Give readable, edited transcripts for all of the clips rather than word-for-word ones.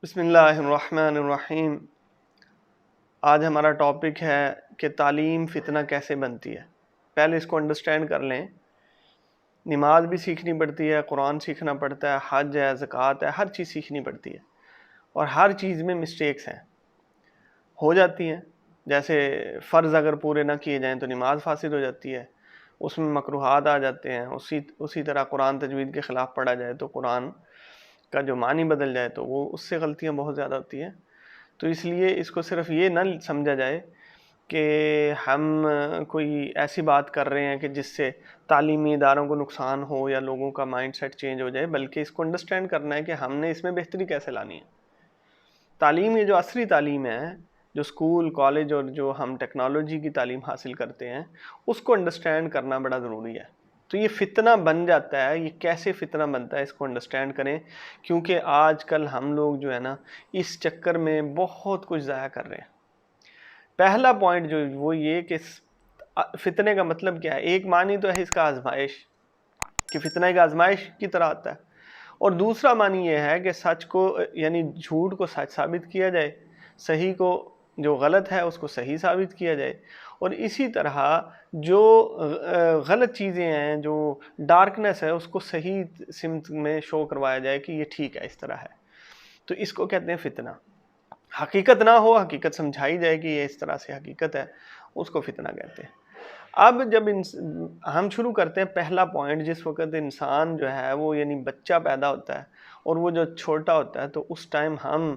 بسم اللہ الرحمن الرحیم۔ آج ہمارا ٹاپک ہے کہ تعلیم فتنہ کیسے بنتی ہے۔ پہلے اس کو انڈرسٹینڈ کر لیں۔ نماز بھی سیکھنی پڑتی ہے، قرآن سیکھنا پڑتا ہے، حج ہے، زکوٰۃ ہے، ہر چیز سیکھنی پڑتی ہے، اور ہر چیز میں مسٹیکس ہیں، ہو جاتی ہیں۔ جیسے فرض اگر پورے نہ کیے جائیں تو نماز فاسد ہو جاتی ہے، اس میں مکروہات آ جاتے ہیں۔ اسی طرح قرآن تجوید کے خلاف پڑھا جائے تو قرآن کا جو معنی بدل جائے تو وہ اس سے غلطیاں بہت زیادہ ہوتی ہیں۔ تو اس لیے اس کو صرف یہ نہ سمجھا جائے کہ ہم کوئی ایسی بات کر رہے ہیں کہ جس سے تعلیمی اداروں کو نقصان ہو یا لوگوں کا مائنڈ سیٹ چینج ہو جائے، بلکہ اس کو انڈرسٹینڈ کرنا ہے کہ ہم نے اس میں بہتری کیسے لانی ہے۔ تعلیم، یہ جو عصری تعلیم ہے، جو اسکول، کالج اور جو ہم ٹیکنالوجی کی تعلیم حاصل کرتے ہیں، اس کو انڈرسٹینڈ کرنا بڑا ضروری ہے۔ تو یہ فتنہ بن جاتا ہے، یہ کیسے فتنہ بنتا ہے اس کو انڈرسٹینڈ کریں، کیونکہ آج کل ہم لوگ جو ہے نا اس چکر میں بہت کچھ ضائع کر رہے ہیں۔ پہلا پوائنٹ جو وہ یہ کہ فتنے کا مطلب کیا ہے۔ ایک معنی تو ہے اس کا آزمائش، کہ فتنہ ایک آزمائش کی طرح آتا ہے، اور دوسرا معنی یہ ہے کہ سچ کو یعنی جھوٹ کو سچ ثابت کیا جائے، صحیح کو جو غلط ہے اس کو صحیح ثابت کیا جائے، اور اسی طرح جو غلط چیزیں ہیں، جو ڈارکنیس ہے، اس کو صحیح سمت میں شو کروایا جائے کہ یہ ٹھیک ہے، اس طرح ہے۔ تو اس کو کہتے ہیں فتنہ۔ حقیقت نہ ہو، حقیقت سمجھائی جائے کہ یہ اس طرح سے حقیقت ہے، اس کو فتنہ کہتے ہیں۔ اب جب ہم شروع کرتے ہیں پہلا پوائنٹ، جس وقت انسان جو ہے وہ یعنی بچہ پیدا ہوتا ہے اور وہ جو چھوٹا ہوتا ہے، تو اس ٹائم ہم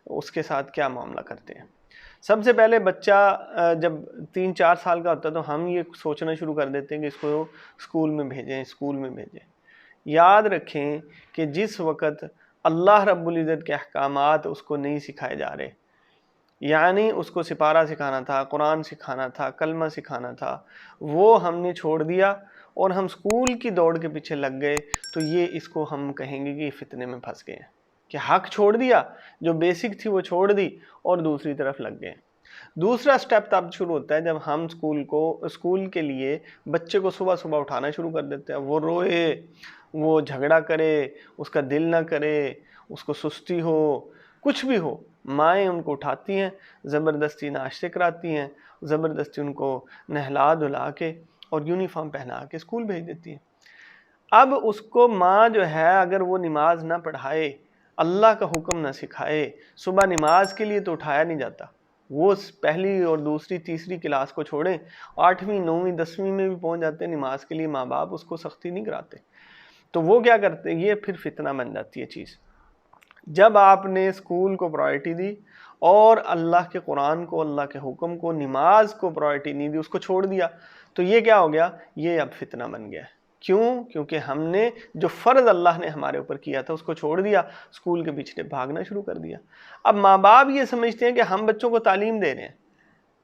اس کے ساتھ کیا معاملہ کرتے ہیں۔ سب سے پہلے بچہ جب 3-4 سال کا ہوتا ہے تو ہم یہ سوچنا شروع کر دیتے ہیں کہ اس کو اسکول میں بھیجیں۔ یاد رکھیں کہ جس وقت اللہ رب العزت کے احکامات اس کو نہیں سکھائے جا رہے، یعنی اس کو سپارہ سکھانا تھا، قرآن سکھانا تھا، کلمہ سکھانا تھا، وہ ہم نے چھوڑ دیا اور ہم اسکول کی دوڑ کے پیچھے لگ گئے، تو یہ اس کو ہم کہیں گے کہ یہ فتنے میں پھنس گئے ہیں، کہ حق چھوڑ دیا، جو بیسک تھی وہ چھوڑ دی اور دوسری طرف لگ گئے۔ دوسرا سٹیپ تب شروع ہوتا ہے جب ہم اسکول کے لیے بچے کو صبح صبح اٹھانا شروع کر دیتے ہیں۔ وہ روئے، وہ جھگڑا کرے، اس کا دل نہ کرے، اس کو سستی ہو، کچھ بھی ہو، مائیں ان کو اٹھاتی ہیں، زبردستی ناشتے کراتی ہیں، زبردستی ان کو نہلا دھلا کے اور یونیفارم پہنا کے اسکول بھیج دیتی ہیں۔ اب اس کو ماں جو ہے اگر وہ نماز نہ پڑھائے، اللہ کا حکم نہ سکھائے، صبح نماز کے لیے تو اٹھایا نہیں جاتا، وہ پہلی اور دوسری تیسری کلاس کو چھوڑیں، 8ویں 9ویں 10ویں میں بھی پہنچ جاتے ہیں، نماز کے لیے ماں باپ اس کو سختی نہیں کراتے، تو وہ کیا کرتے ہیں، یہ پھر فتنہ بن جاتی ہے چیز۔ جب آپ نے اسکول کو پرائرٹی دی اور اللہ کے قرآن کو، اللہ کے حکم کو، نماز کو پرائرٹی نہیں دی، اس کو چھوڑ دیا، تو یہ کیا ہو گیا، یہ اب فتنہ بن گیا ہے۔ کیوں؟ کیونکہ ہم نے جو فرض اللہ نے ہمارے اوپر کیا تھا اس کو چھوڑ دیا، اسکول کے پیچھے بھاگنا شروع کر دیا۔ اب ماں باپ یہ سمجھتے ہیں کہ ہم بچوں کو تعلیم دے رہے ہیں،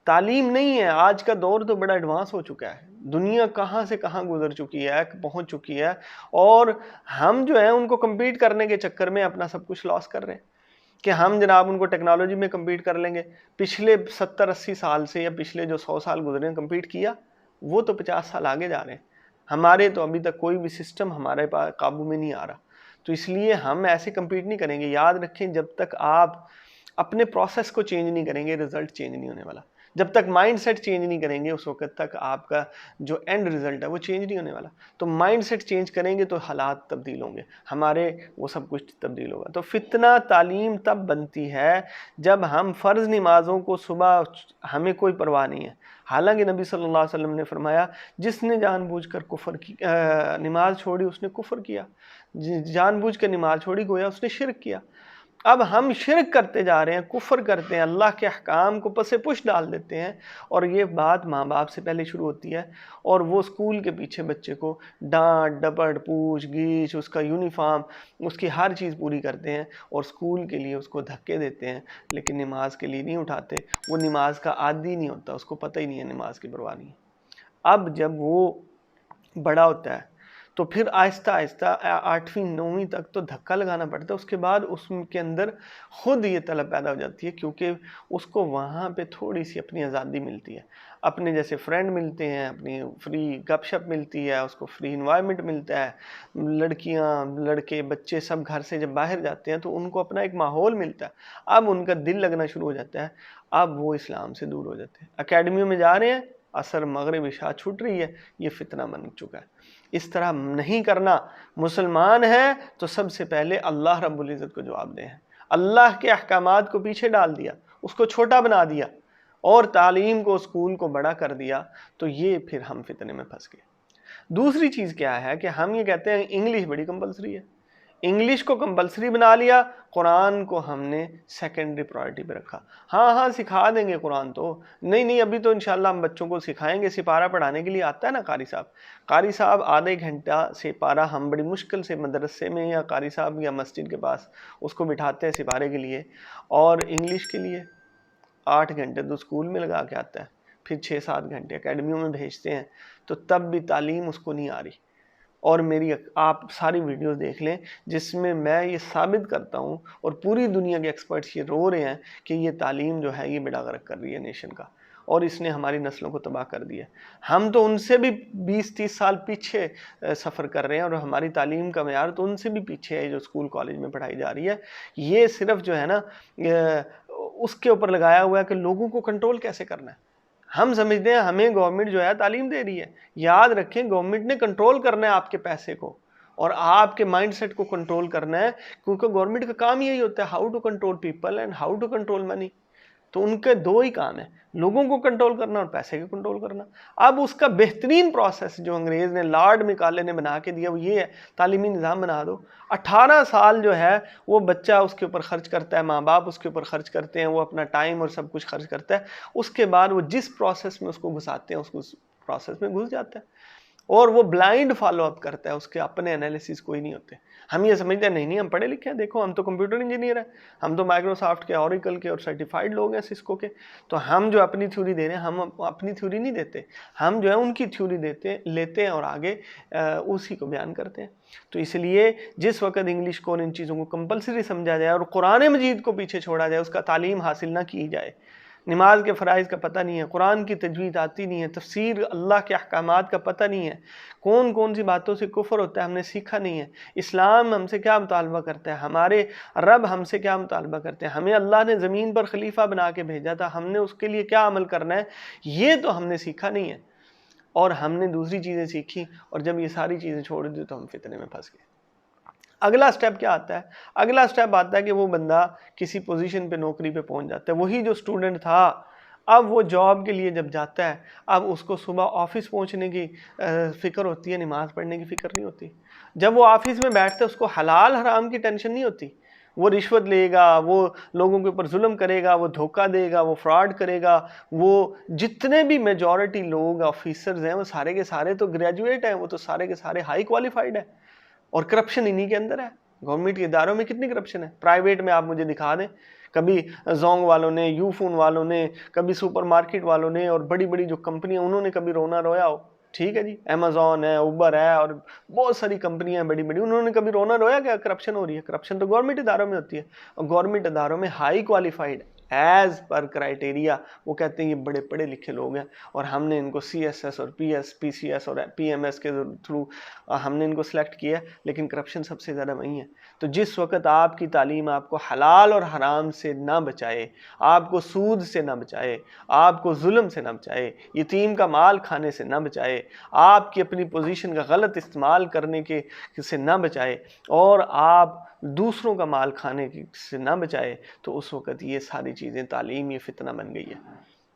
تعلیم نہیں ہے۔ آج کا دور تو بڑا ایڈوانس ہو چکا ہے، دنیا کہاں سے کہاں گزر چکی ہے، پہنچ چکی ہے، اور ہم جو ہیں ان کو کمپیٹ کرنے کے چکر میں اپنا سب کچھ لاس کر رہے ہیں، کہ ہم جناب ان کو ٹیکنالوجی میں کمپیٹ کر لیں گے۔ پچھلے 70-80 سال سے یا پچھلے جو 100 سال گزرے ہیں کمپیٹ کیا، وہ تو 50 سال آگے جا رہے ہیں، ہمارے تو ابھی تک کوئی بھی سسٹم ہمارے قابو میں نہیں آ رہا، تو اس لیے ہم ایسے کمپیٹ نہیں کریں گے۔ یاد رکھیں، جب تک آپ اپنے پروسیس کو چینج نہیں کریں گے، رزلٹ چینج نہیں ہونے والا۔ جب تک مائنڈ سیٹ چینج نہیں کریں گے، اس وقت تک آپ کا جو اینڈ رزلٹ ہے وہ چینج نہیں ہونے والا۔ تو مائنڈ سیٹ چینج کریں گے تو حالات تبدیل ہوں گے، ہمارے وہ سب کچھ تبدیل ہوگا۔ تو فتنہ تعلیم تب بنتی ہے جب ہم فرض نمازوں کو صبح ہمیں کوئی پرواہ نہیں ہے، حالانکہ نبی صلی اللہ علیہ وسلم نے فرمایا جس نے جان بوجھ کر نماز چھوڑی اس نے کفر کیا، جان بوجھ کر نماز چھوڑی گویا اس نے شرک کیا۔ اب ہم شرک کرتے جا رہے ہیں، کفر کرتے ہیں، اللہ کے احکام کو پس پش ڈال دیتے ہیں، اور یہ بات ماں باپ سے پہلے شروع ہوتی ہے، اور وہ اسکول کے پیچھے بچے کو ڈانٹ ڈپٹ پوچھ گیچ، اس کا یونیفارم، اس کی ہر چیز پوری کرتے ہیں، اور اسکول کے لیے اس کو دھکے دیتے ہیں، لیکن نماز کے لیے نہیں اٹھاتے۔ وہ نماز کا عادی نہیں ہوتا، اس کو پتہ ہی نہیں ہے نماز کی پرواہ نہیں۔ اب جب وہ بڑا ہوتا ہے تو پھر آہستہ آہستہ 8ویں 9ویں تک تو دھکا لگانا پڑتا ہے، اس کے بعد اس کے اندر خود یہ طلب پیدا ہو جاتی ہے، کیونکہ اس کو وہاں پہ تھوڑی سی اپنی آزادی ملتی ہے، اپنے جیسے فرینڈ ملتے ہیں، اپنی فری گپ شپ ملتی ہے، اس کو فری انوائرمنٹ ملتا ہے، لڑکیاں لڑکے بچے سب گھر سے جب باہر جاتے ہیں تو ان کو اپنا ایک ماحول ملتا ہے، اب ان کا دل لگنا شروع ہو جاتا ہے، اب وہ اسلام سے دور ہو جاتے ہیں، اکیڈمیوں میں جا رہے ہیں، عصر مغرب عشاء چھوٹ رہی ہے، یہ فتنہ بن چکا ہے۔ اس طرح نہیں کرنا، مسلمان ہے تو سب سے پہلے اللہ رب العزت کو جواب دیں، اللہ کے احکامات کو پیچھے ڈال دیا، اس کو چھوٹا بنا دیا اور تعلیم کو اسکول کو بڑا کر دیا، تو یہ پھر ہم فتنے میں پھنس گئے۔ دوسری چیز کیا ہے کہ ہم یہ کہتے ہیں انگلش بڑی کمپلسری ہے، انگلش کو کمپلسری بنا لیا، قرآن کو ہم نے سیکنڈری پرائرٹی پہ رکھا۔ ہاں سکھا دیں گے قرآن تو، نہیں ابھی تو انشاءاللہ ہم بچوں کو سکھائیں گے، سپارہ پڑھانے کے لیے آتا ہے نا قاری صاحب آدھے گھنٹہ سپارہ ہم بڑی مشکل سے مدرسے میں یا قاری صاحب یا مسجد کے پاس اس کو بٹھاتے ہیں سپارے کے لیے، اور انگلش کے لیے 8 گھنٹے تو اسکول میں لگا کے آتا ہے، پھر 6-7 گھنٹے اکیڈمیوں میں بھیجتے ہیں، تو تب بھی تعلیم اس کو نہیں آ رہی۔ اور میری آپ ساری ویڈیوز دیکھ لیں جس میں میں یہ ثابت کرتا ہوں، اور پوری دنیا کے ایکسپرٹس یہ رو رہے ہیں کہ یہ تعلیم جو ہے یہ بیڑا غرق کر رہی ہے نیشن کا، اور اس نے ہماری نسلوں کو تباہ کر دیا۔ ہم تو ان سے بھی 20-30 سال پیچھے سفر کر رہے ہیں، اور ہماری تعلیم کا معیار تو ان سے بھی پیچھے ہے جو اسکول کالج میں پڑھائی جا رہی ہے۔ یہ صرف جو ہے نا اس کے اوپر لگایا ہوا ہے کہ لوگوں کو کنٹرول کیسے کرنا ہے۔ ہم سمجھتے ہیں ہمیں گورنمنٹ جو ہے تعلیم دے رہی ہے، یاد رکھیں گورنمنٹ نے کنٹرول کرنا ہے آپ کے پیسے کو، اور آپ کے مائنڈ سیٹ کو کنٹرول کرنا ہے، کیونکہ گورنمنٹ کا کام یہی ہوتا ہے، how to control people and how to control money. تو ان کے دو ہی کام ہیں، لوگوں کو کنٹرول کرنا اور پیسے کو کنٹرول کرنا۔ اب اس کا بہترین پروسیس جو انگریز نے لارڈ مکالے نے بنا کے دیا وہ یہ ہے، تعلیمی نظام بنا دو، 18 سال جو ہے وہ بچہ اس کے اوپر خرچ کرتا ہے، ماں باپ اس کے اوپر خرچ کرتے ہیں، وہ اپنا ٹائم اور سب کچھ خرچ کرتا ہے، اس کے بعد وہ جس پروسیس میں اس کو گھساتے ہیں اس کو پروسیس میں گھس جاتا ہے، اور وہ بلائنڈ فالو اپ کرتا ہے، اس کے اپنے انالیسس کوئی نہیں ہوتے۔ ہم یہ سمجھتے ہیں نہیں ہم پڑھے لکھے ہیں، دیکھو ہم تو کمپیوٹر انجینئر ہیں، ہم تو مائکروسافٹ کے، اوریکل کے اور سرٹیفائڈ لوگ ہیں، سسکو کے، تو ہم جو اپنی تھیوری دے رہے ہیں، ہم اپنی تھیوری نہیں دیتے، ہم جو ہے ان کی تھیوری لیتے ہیں اور آگے اسی کو بیان کرتے ہیں۔ تو اس لیے جس وقت انگلش کو اور ان چیزوں کو کمپلسری سمجھا جائے اور قرآن مجید کو پیچھے چھوڑا جائے، اس کا تعلیم حاصل نہ کی جائے، نماز کے فرائض کا پتہ نہیں ہے، قرآن کی تجوید آتی نہیں ہے، تفسیر اللہ کے احکامات کا پتہ نہیں ہے، کون سی باتوں سے کفر ہوتا ہے ہم نے سیکھا نہیں ہے، اسلام ہم سے کیا مطالبہ کرتا ہے، ہمارے رب ہم سے کیا مطالبہ کرتے ہیں، ہمیں اللہ نے زمین پر خلیفہ بنا کے بھیجا تھا، ہم نے اس کے لیے کیا عمل کرنا ہے، یہ تو ہم نے سیکھا نہیں ہے، اور ہم نے دوسری چیزیں سیکھی، اور جب یہ ساری چیزیں چھوڑ دی تو ہم فتنے میں پھنس گئے۔ اگلا سٹیپ کیا آتا ہے؟ اگلا سٹیپ آتا ہے کہ وہ بندہ کسی پوزیشن پہ نوکری پہ پہنچ جاتا ہے، وہی جو سٹوڈنٹ تھا اب وہ جاب کے لیے جب جاتا ہے، اب اس کو صبح آفس پہنچنے کی فکر ہوتی ہے، نماز پڑھنے کی فکر نہیں ہوتی۔ جب وہ آفس میں بیٹھتا ہے اس کو حلال حرام کی ٹینشن نہیں ہوتی، وہ رشوت لے گا، وہ لوگوں کے اوپر ظلم کرے گا، وہ دھوکہ دے گا، وہ فراڈ کرے گا، وہ جتنے بھی میجورٹی لوگ آفیسرز ہیں وہ سارے کے سارے تو گریجویٹ ہیں، وہ تو سارے کے سارے ہائی کوالیفائڈ ہیں، اور کرپشن انہی کے اندر ہے۔ گورنمنٹ کے اداروں میں کتنی کرپشن ہے، پرائیویٹ میں آپ مجھے دکھا دیں، کبھی زونگ والوں نے، یو فون والوں نے، کبھی سپر مارکیٹ والوں نے، اور بڑی بڑی جو کمپنیاں انہوں نے کبھی رونا رویا ہو، ٹھیک ہے جی، امیزون ہے، اوبر ہے، اور بہت ساری کمپنیاں ہیں بڑی بڑی، انہوں نے کبھی رونا رویا کہ کرپشن ہو رہی ہے؟ کرپشن تو گورنمنٹ اداروں میں ہوتی ہے، اور گورنمنٹ اداروں میں high qualified as per criteria, وہ کہتے ہیں یہ بڑے پڑھے لکھے لوگ ہیں، اور ہم نے ان کو سی ایس ایس اور پی سی ایس اور پی ایم ایس کے تھرو ہم نے ان کو سلیکٹ کیا، لیکن کرپشن سب سے زیادہ وہیں ہے۔ تو جس وقت آپ کی تعلیم آپ کو حلال اور حرام سے نہ بچائے، آپ کو سود سے نہ بچائے، آپ کو ظلم سے نہ بچائے، یتیم کا مال کھانے سے نہ بچائے، آپ کی اپنی پوزیشن کا غلط استعمال کرنے کے سے نہ بچائے، اور آپ دوسروں کا مال کھانے سے نہ بچائے، تو اس وقت یہ ساری چیزیں تعلیم یہ فتنہ بن گئی ہے۔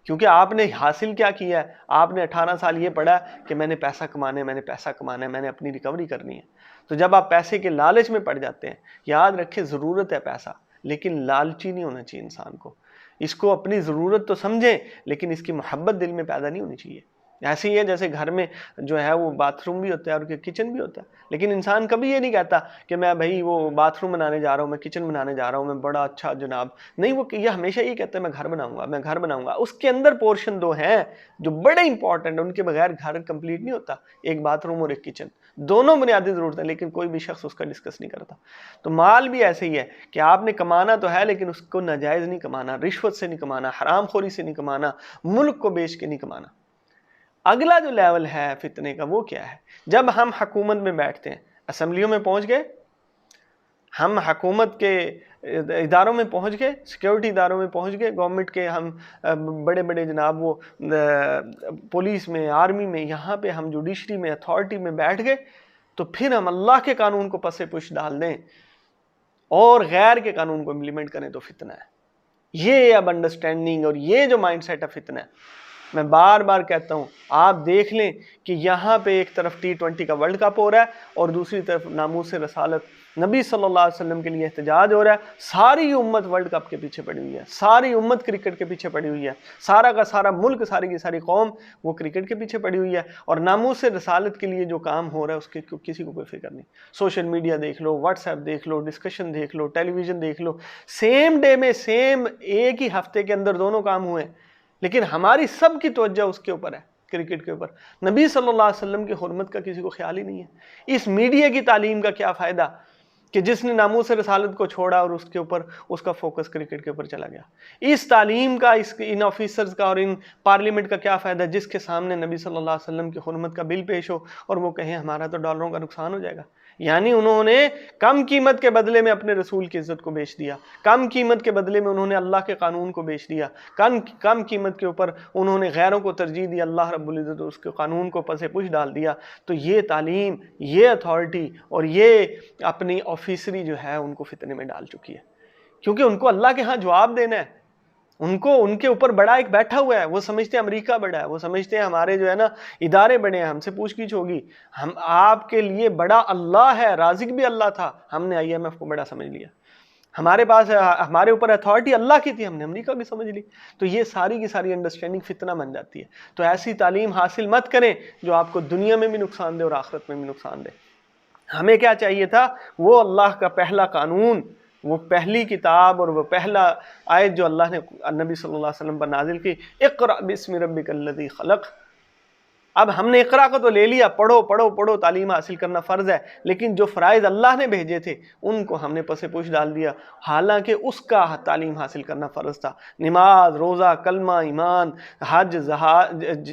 کیونکہ آپ نے حاصل کیا کیا ہے؟ آپ نے 18 سال یہ پڑھا کہ میں نے پیسہ کمانا ہے، میں نے پیسہ کمانا ہے، میں نے اپنی ریکوری کرنی ہے۔ تو جب آپ پیسے کے لالچ میں پڑ جاتے ہیں، یاد رکھیں ضرورت ہے پیسہ، لیکن لالچی نہیں ہونا چاہیے انسان کو، اس کو اپنی ضرورت تو سمجھیں، لیکن اس کی محبت دل میں پیدا نہیں ہونی چاہیے۔ ایسے ہی ہے جیسے گھر میں جو ہے وہ باتھ روم بھی ہوتا ہے اور کچن بھی ہوتا ہے، لیکن انسان کبھی یہ نہیں کہتا کہ میں بھائی وہ باتھ روم بنانے جا رہا ہوں، میں کچن بنانے جا رہا ہوں، میں بڑا اچھا جناب، نہیں، وہ یہ ہمیشہ یہ کہتا ہے میں گھر بناؤں گا، میں گھر بناؤں گا۔ اس کے اندر پورشن دو ہیں جو بڑے امپورٹنٹ ہیں، ان کے بغیر گھر کمپلیٹ نہیں ہوتا، ایک باتھ روم اور ایک کچن، دونوں بنیادی ضرورتیں، لیکن کوئی بھی شخص اس کا ڈسکس نہیں کرتا۔ تو مال بھی ایسے ہی ہے کہ آپ نے کمانا تو ہے، لیکن اس کو ناجائز نہیں کمانا، رشوت سے نہیں کمانا، حرام خوری سے نہیں کمانا، ملک کو بیچ کے نہیں کمانا۔ اگلا جو لیول ہے فتنے کا وہ کیا ہے؟ جب ہم حکومت میں بیٹھتے ہیں، اسمبلیوں میں پہنچ گئے، ہم حکومت کے اداروں میں پہنچ گئے، سیکیورٹی اداروں میں پہنچ گئے، گورنمنٹ کے ہم بڑے بڑے جناب وہ پولیس میں، آرمی میں، یہاں پہ ہم جوڈیشری میں، اتھارٹی میں بیٹھ گئے، تو پھر ہم اللہ کے قانون کو پس پش ڈال دیں اور غیر کے قانون کو امپلیمنٹ کریں تو فتنہ ہے۔ یہ اب انڈرسٹینڈنگ اور یہ جو مائنڈ سیٹ ہے فتنہ ہے۔ میں بار بار کہتا ہوں، آپ دیکھ لیں کہ یہاں پہ ایک طرف T20 کا ورلڈ کپ ہو رہا ہے اور دوسری طرف ناموس رسالت نبی صلی اللہ علیہ وسلم کے لیے احتجاج ہو رہا ہے۔ ساری امت ورلڈ کپ کے پیچھے پڑی ہوئی ہے، ساری امت کرکٹ کے پیچھے پڑی ہوئی ہے، سارا کا سارا ملک، ساری کی ساری قوم وہ کرکٹ کے پیچھے پڑی ہوئی ہے، اور ناموس رسالت کے لیے جو کام ہو رہا ہے اس کے کسی کو کوئی فکر نہیں۔ سوشل میڈیا دیکھ لو، واٹس ایپ دیکھ لو، ڈسکشن دیکھ لو، ٹیلی ویژن دیکھ لو، سیم ڈے میں، سیم ایک ہی ہفتے کے اندر دونوں کام ہوئے، لیکن ہماری سب کی توجہ اس کے اوپر ہے، کرکٹ کے اوپر۔ نبی صلی اللہ علیہ وسلم کی حرمت کا کسی کو خیال ہی نہیں ہے۔ اس میڈیا کی تعلیم کا کیا فائدہ کہ جس نے ناموس رسالت کو چھوڑا اور اس کے اوپر اس کا فوکس کرکٹ کے اوپر چلا گیا۔ اس تعلیم کا، ان آفیسرز کا اور ان پارلیمنٹ کا کیا فائدہ جس کے سامنے نبی صلی اللہ علیہ وسلم کی حرمت کا بل پیش ہو اور وہ کہیں ہمارا تو ڈالروں کا نقصان ہو جائے گا۔ یعنی انہوں نے کم قیمت کے بدلے میں اپنے رسول کی عزت کو بیچ دیا، کم قیمت کے بدلے میں انہوں نے اللہ کے قانون کو بیچ دیا، کم قیمت کے اوپر انہوں نے غیروں کو ترجیح دی، اللہ رب العزت اس کے قانون کو پس پش ڈال دیا۔ تو یہ تعلیم، یہ اتھارٹی اور یہ اپنی آفیسری جو ہے ان کو فتنے میں ڈال چکی ہے، کیونکہ ان کو اللہ کے ہاں جواب دینا ہے۔ ان کے اوپر بڑا ایک بیٹھا ہوا ہے، وہ سمجھتے ہیں امریکہ بڑا ہے، وہ سمجھتے ہیں ہمارے جو ہے نا ادارے بڑے ہیں، ہم سے پوچھ گچھ ہوگی۔ ہم آپ کے لیے بڑا اللہ ہے، رازق بھی اللہ تھا، ہم نے IMF کو بڑا سمجھ لیا۔ ہمارے پاس ہمارے اوپر اتھارٹی اللہ کی تھی، ہم نے امریکہ کی سمجھ لی۔ تو یہ ساری کی ساری انڈرسٹینڈنگ فتنہ بن جاتی ہے۔ تو ایسی تعلیم حاصل مت کریں جو آپ کو دنیا میں بھی نقصان دے اور آخرت میں بھی نقصان دے۔ ہمیں کیا چاہیے تھا؟ وہ اللہ کا پہلا قانون، وہ پہلی کتاب اور وہ پہلا آیت جو اللہ نے نبی صلی اللہ علیہ وسلم پر نازل کی، اقرأ باسم ربک الذی خلق۔ اب ہم نے اقرا کو تو لے لیا، پڑھو پڑھو پڑھو، تعلیم حاصل کرنا فرض ہے، لیکن جو فرائض اللہ نے بھیجے تھے ان کو ہم نے پس پوش ڈال دیا، حالانکہ اس کا تعلیم حاصل کرنا فرض تھا۔ نماز، روزہ، کلمہ، ایمان، حج،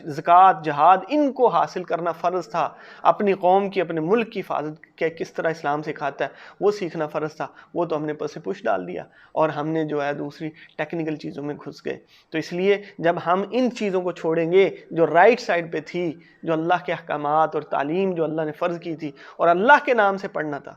زکوٰۃ، جہاد، ان کو حاصل کرنا فرض تھا۔ اپنی قوم کی، اپنے ملک کی حفاظت کس طرح اسلام سکھاتا ہے وہ سیکھنا فرض تھا، وہ تو ہم نے پس پوش ڈال دیا اور ہم نے جو ہے دوسری ٹیکنیکل چیزوں میں گھس گئے۔ تو اس لیے جب ہم ان چیزوں کو چھوڑیں گے جو رائٹ سائڈ پہ تھی، جو اللہ کے احکامات اور تعلیم جو اللہ نے فرض کی تھی اور اللہ کے نام سے پڑھنا تھا،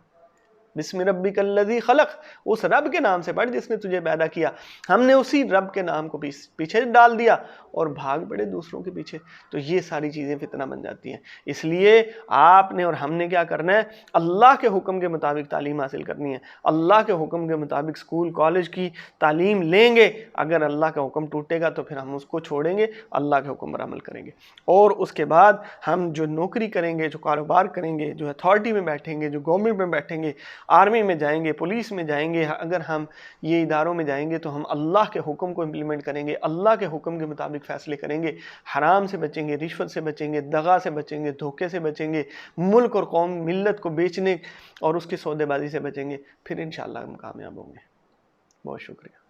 بسم ربک الذی خلق، اس رب کے نام سے پڑھ جس نے تجھے پیدا کیا، ہم نے اسی رب کے نام کو پیچھے ڈال دیا اور بھاگ پڑے دوسروں کے پیچھے، تو یہ ساری چیزیں فتنہ بن جاتی ہیں۔ اس لیے آپ نے اور ہم نے کیا کرنا ہے؟ اللہ کے حکم کے مطابق تعلیم حاصل کرنی ہے، اللہ کے حکم کے مطابق سکول کالج کی تعلیم لیں گے۔ اگر اللہ کا حکم ٹوٹے گا تو پھر ہم اس کو چھوڑیں گے، اللہ کے حکم پر عمل کریں گے، اور اس کے بعد ہم جو نوکری کریں گے، جو کاروبار کریں گے، جو اتھارٹی میں بیٹھیں گے، جو گورنمنٹ میں بیٹھیں گے، آرمی میں جائیں گے، پولیس میں جائیں گے، اگر ہم یہ اداروں میں جائیں گے تو ہم اللہ کے حکم کو امپلیمنٹ کریں گے، اللہ کے حکم کے مطابق فیصلے کریں گے، حرام سے بچیں گے، رشوت سے بچیں گے، دغا سے بچیں گے، دھوکے سے بچیں گے، ملک اور قوم ملت کو بیچنے اور اس کی سودے بازی سے بچیں گے، پھر انشاءاللہ ہم کامیاب ہوں گے۔ بہت شکریہ۔